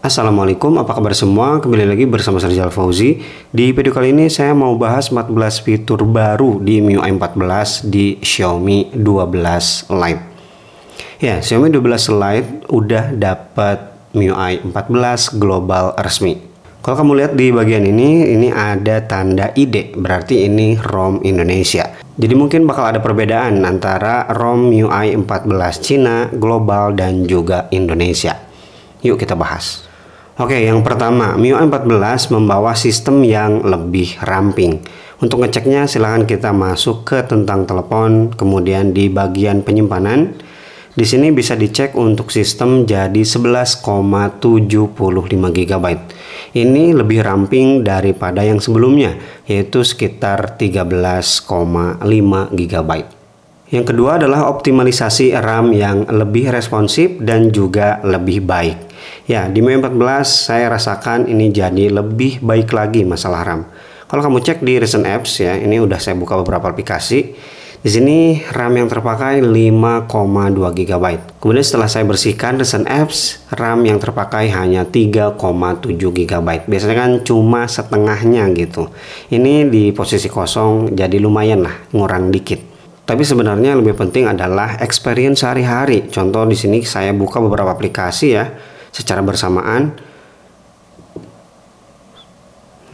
Assalamualaikum, apa kabar semua? Kembali lagi bersama saya Rizal Fauzi. Di video kali ini saya mau bahas 14 fitur baru di MIUI 14 di Xiaomi 12 Lite. Ya, Xiaomi 12 Lite udah dapat MIUI 14 global resmi. Kalau kamu lihat di bagian ini ada tanda ID, berarti ini ROM Indonesia. Jadi mungkin bakal ada perbedaan antara ROM MIUI 14 Cina, global, dan juga Indonesia. Yuk kita bahas. Oke, yang pertama, MIUI 14 membawa sistem yang lebih ramping. Untuk ngeceknya silahkan kita masuk ke tentang telepon, kemudian di bagian penyimpanan. Di sini bisa dicek untuk sistem jadi 11,75 GB. Ini lebih ramping daripada yang sebelumnya, yaitu sekitar 13,5 GB. Yang kedua adalah optimalisasi RAM yang lebih responsif dan juga lebih baik. Ya, di MIUI 14 saya rasakan ini jadi lebih baik lagi masalah RAM. Kalau kamu cek di recent apps ya, ini udah saya buka beberapa aplikasi. Di sini RAM yang terpakai 5,2 GB. Kemudian setelah saya bersihkan recent apps, RAM yang terpakai hanya 3,7 GB. Biasanya kan cuma setengahnya gitu. Ini di posisi kosong jadi lumayan lah, ngurang dikit. Tapi sebenarnya lebih penting adalah experience sehari-hari. Contoh di sini saya buka beberapa aplikasi ya secara bersamaan.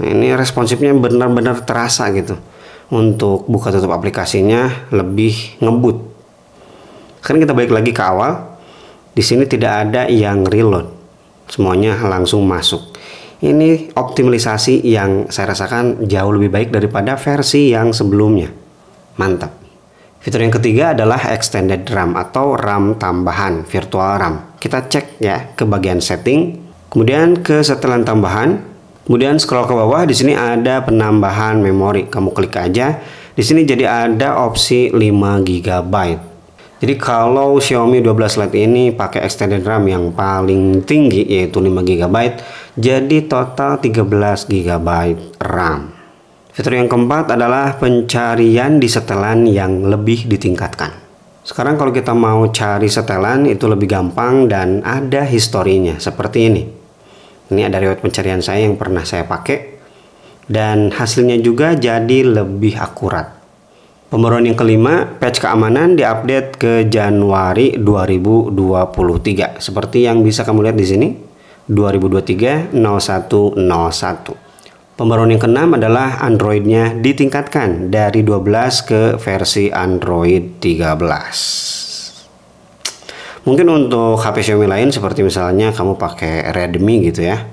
Nah, ini responsifnya benar-benar terasa gitu. Untuk buka tutup aplikasinya lebih ngebut. Sekarang kita balik lagi ke awal. Di sini tidak ada yang reload. Semuanya langsung masuk. Ini optimalisasi yang saya rasakan jauh lebih baik daripada versi yang sebelumnya. Mantap. Fitur yang ketiga adalah extended RAM atau RAM tambahan, virtual RAM. Kita cek ya ke bagian setting, kemudian ke setelan tambahan, kemudian scroll ke bawah. Di sini ada penambahan memori. Kamu klik aja. Di sini jadi ada opsi 5 GB. Jadi kalau Xiaomi 12 Lite ini pakai extended RAM yang paling tinggi yaitu 5 GB, jadi total 13 GB RAM. Fitur yang keempat adalah pencarian di setelan yang lebih ditingkatkan. Sekarang kalau kita mau cari setelan itu lebih gampang dan ada historinya seperti ini. Ini ada riwayat pencarian saya yang pernah saya pakai dan hasilnya juga jadi lebih akurat. Pembaruan yang kelima, patch keamanan diupdate ke Januari 2023. Seperti yang bisa kamu lihat di sini, 2023 0101. Pembaruan yang keenam adalah Android-nya ditingkatkan dari 12 ke versi Android 13. Mungkin untuk HP Xiaomi lain seperti misalnya kamu pakai Redmi gitu ya.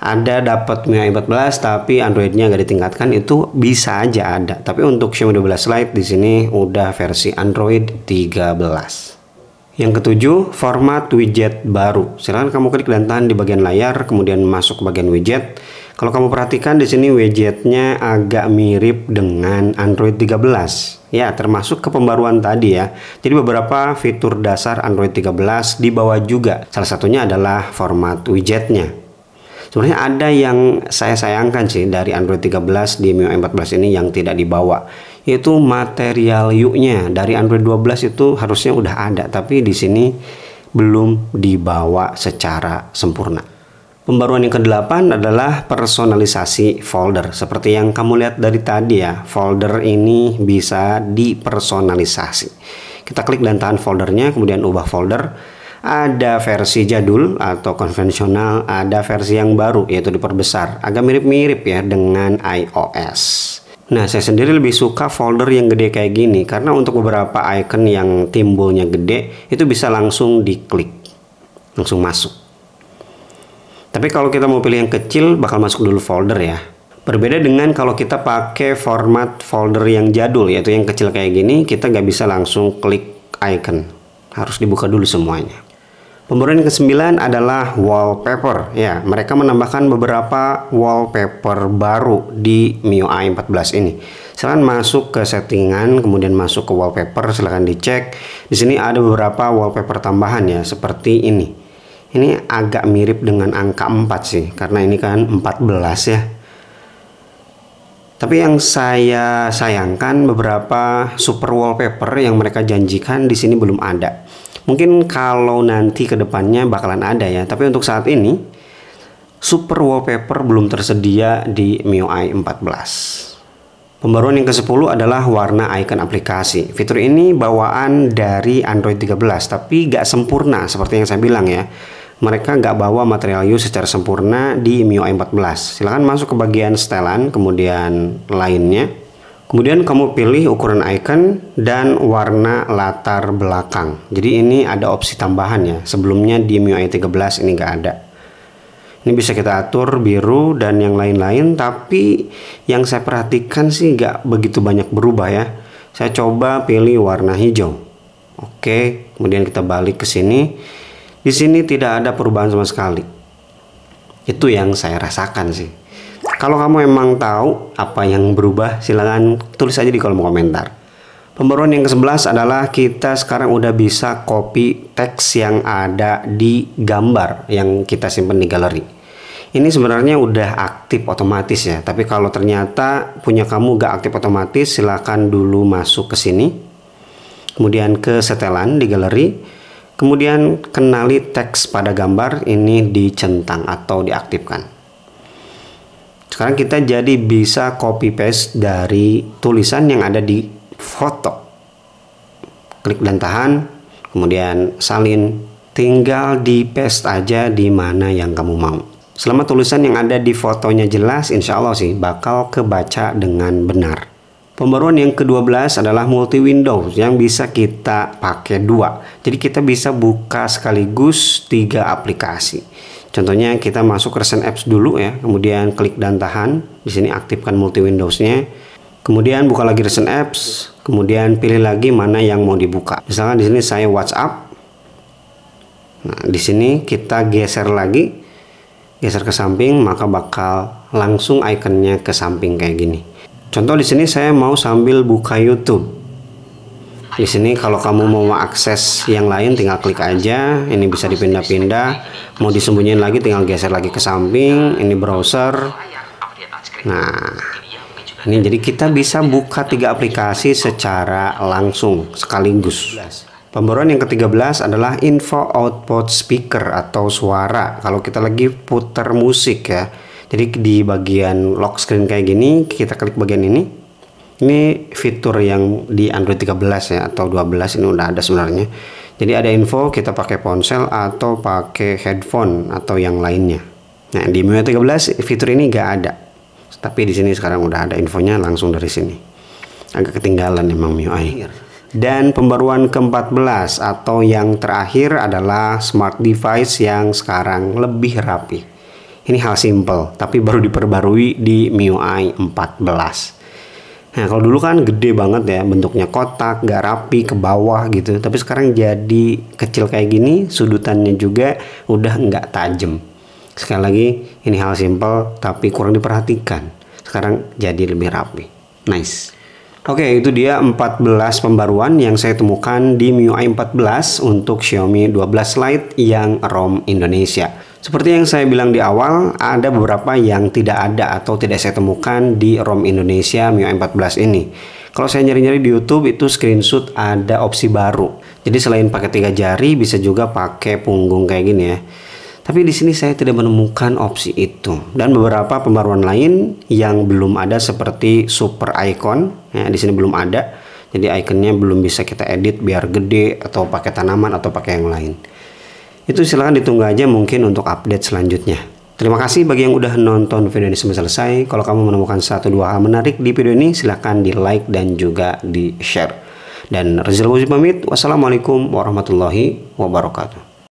Ada dapat MIUI 14 tapi Android-nya nggak ditingkatkan, itu bisa aja ada. Tapi untuk Xiaomi 12 Lite di sini udah versi Android 13. Yang ketujuh, format widget baru. Silahkan kamu klik dan tahan di bagian layar, kemudian masuk ke bagian widget. Kalau kamu perhatikan di sini widgetnya agak mirip dengan Android 13. Ya, termasuk ke pembaruan tadi ya. Jadi beberapa fitur dasar Android 13 dibawa juga. Salah satunya adalah format widgetnya. Sebenarnya ada yang saya sayangkan sih dari Android 13 di MIUI 14 ini yang tidak dibawa. Yaitu material U-nya. Dari Android 12 itu harusnya udah ada, tapi di sini belum dibawa secara sempurna. Pembaruan yang ke-8 adalah personalisasi folder. Seperti yang kamu lihat dari tadi ya, folder ini bisa dipersonalisasi. Kita klik dan tahan foldernya, kemudian ubah folder. Ada versi jadul atau konvensional, ada versi yang baru yaitu diperbesar. Agak mirip-mirip ya dengan iOS. Nah, saya sendiri lebih suka folder yang gede kayak gini karena untuk beberapa icon yang timbulnya gede itu bisa langsung diklik, langsung masuk. Tapi kalau kita mau pilih yang kecil bakal masuk dulu folder ya. Berbeda dengan kalau kita pakai format folder yang jadul yaitu yang kecil kayak gini, kita nggak bisa langsung klik icon. Harus dibuka dulu semuanya. Pembaruan yang ke-9 adalah wallpaper. Ya, mereka menambahkan beberapa wallpaper baru di MIUI 14 ini. Silahkan masuk ke settingan, kemudian masuk ke wallpaper, silahkan dicek. Di sini ada beberapa wallpaper tambahan ya, seperti ini. Ini agak mirip dengan angka 4 sih, karena ini kan 14 ya. Tapi yang saya sayangkan beberapa super wallpaper yang mereka janjikan di sini belum ada. Mungkin kalau nanti kedepannya bakalan ada ya, tapi untuk saat ini super wallpaper belum tersedia di MIUI 14. Pembaruan yang ke-10 adalah warna icon aplikasi. Fitur ini bawaan dari Android 13, tapi gak sempurna seperti yang saya bilang ya. Mereka nggak bawa material use secara sempurna di MIUI 14. Silahkan masuk ke bagian setelan, kemudian lainnya. Kemudian kamu pilih ukuran icon dan warna latar belakang. Jadi ini ada opsi tambahan ya. Sebelumnya di MIUI 13 ini nggak ada. Ini bisa kita atur biru dan yang lain-lain. Tapi yang saya perhatikan sih nggak begitu banyak berubah ya. Saya coba pilih warna hijau. Oke, kemudian kita balik ke sini. Di sini tidak ada perubahan sama sekali. Itu yang saya rasakan sih. Kalau kamu emang tahu apa yang berubah, silahkan tulis aja di kolom komentar. Pembaruan yang ke-11 adalah kita sekarang udah bisa copy teks yang ada di gambar yang kita simpan di galeri. Ini sebenarnya udah aktif otomatis ya, tapi kalau ternyata punya kamu gak aktif otomatis, silahkan dulu masuk ke sini. Kemudian ke setelan di galeri. Kemudian kenali teks pada gambar ini dicentang atau diaktifkan. Sekarang kita jadi bisa copy paste dari tulisan yang ada di foto. Klik dan tahan, kemudian salin, tinggal di paste aja di mana yang kamu mau. Selama tulisan yang ada di fotonya jelas, insya Allah sih bakal kebaca dengan benar. Pembaruan yang ke-12 adalah multi window yang bisa kita pakai dua. Jadi kita bisa buka sekaligus 3 aplikasi. Contohnya kita masuk ke recent apps dulu ya, kemudian klik dan tahan. Di sini aktifkan multi Windows-nya. Kemudian buka lagi recent apps, kemudian pilih lagi mana yang mau dibuka. Misalkan di sini saya WhatsApp. Nah, di sini kita geser lagi, geser ke samping, maka bakal langsung ikonnya ke samping kayak gini. Contoh di sini saya mau sambil buka YouTube. Di sini kalau kamu mau akses yang lain tinggal klik aja. Ini bisa dipindah-pindah. Mau disembunyiin lagi tinggal geser lagi ke samping. Ini browser. Nah, ini jadi kita bisa buka 3 aplikasi secara langsung sekaligus. Pembaruan yang ke-13 adalah info output speaker atau suara. Kalau kita lagi putar musik ya. Jadi di bagian lock screen kayak gini, kita klik bagian ini. Ini fitur yang di Android 13 ya, atau 12 ini udah ada sebenarnya. Jadi ada info kita pakai ponsel atau pakai headphone atau yang lainnya. Nah, di MIUI 13 fitur ini gak ada. Tapi di sini sekarang udah ada infonya langsung dari sini. Agak ketinggalan emang MIUI. Dan pembaruan ke-14 atau yang terakhir adalah smart device yang sekarang lebih rapi. Ini hal simple, tapi baru diperbarui di MIUI 14. Nah, kalau dulu kan gede banget ya, bentuknya kotak, gak rapi, ke bawah gitu. Tapi sekarang jadi kecil kayak gini, sudutannya juga udah nggak tajam. Sekali lagi, ini hal simple tapi kurang diperhatikan. Sekarang jadi lebih rapi. Nice. Oke, itu dia 14 pembaruan yang saya temukan di MIUI 14 untuk Xiaomi 12 Lite yang ROM Indonesia. Seperti yang saya bilang di awal, ada beberapa yang tidak ada atau tidak saya temukan di ROM Indonesia MIUI 14 ini. Kalau saya nyari-nyari di YouTube itu screenshot ada opsi baru. Jadi selain pakai 3 jari bisa juga pakai punggung kayak gini ya. Tapi di sini saya tidak menemukan opsi itu. Dan beberapa pembaruan lain yang belum ada seperti super icon, ya di sini belum ada. Jadi ikonnya belum bisa kita edit biar gede atau pakai tanaman atau pakai yang lain. Itu silahkan ditunggu aja mungkin untuk update selanjutnya. Terima kasih bagi yang udah nonton video ini sampai selesai. Kalau kamu menemukan 1-2 hal menarik di video ini, silahkan di like dan juga di share. Dan Rizal Fauzi pamit. Wassalamualaikum warahmatullahi wabarakatuh.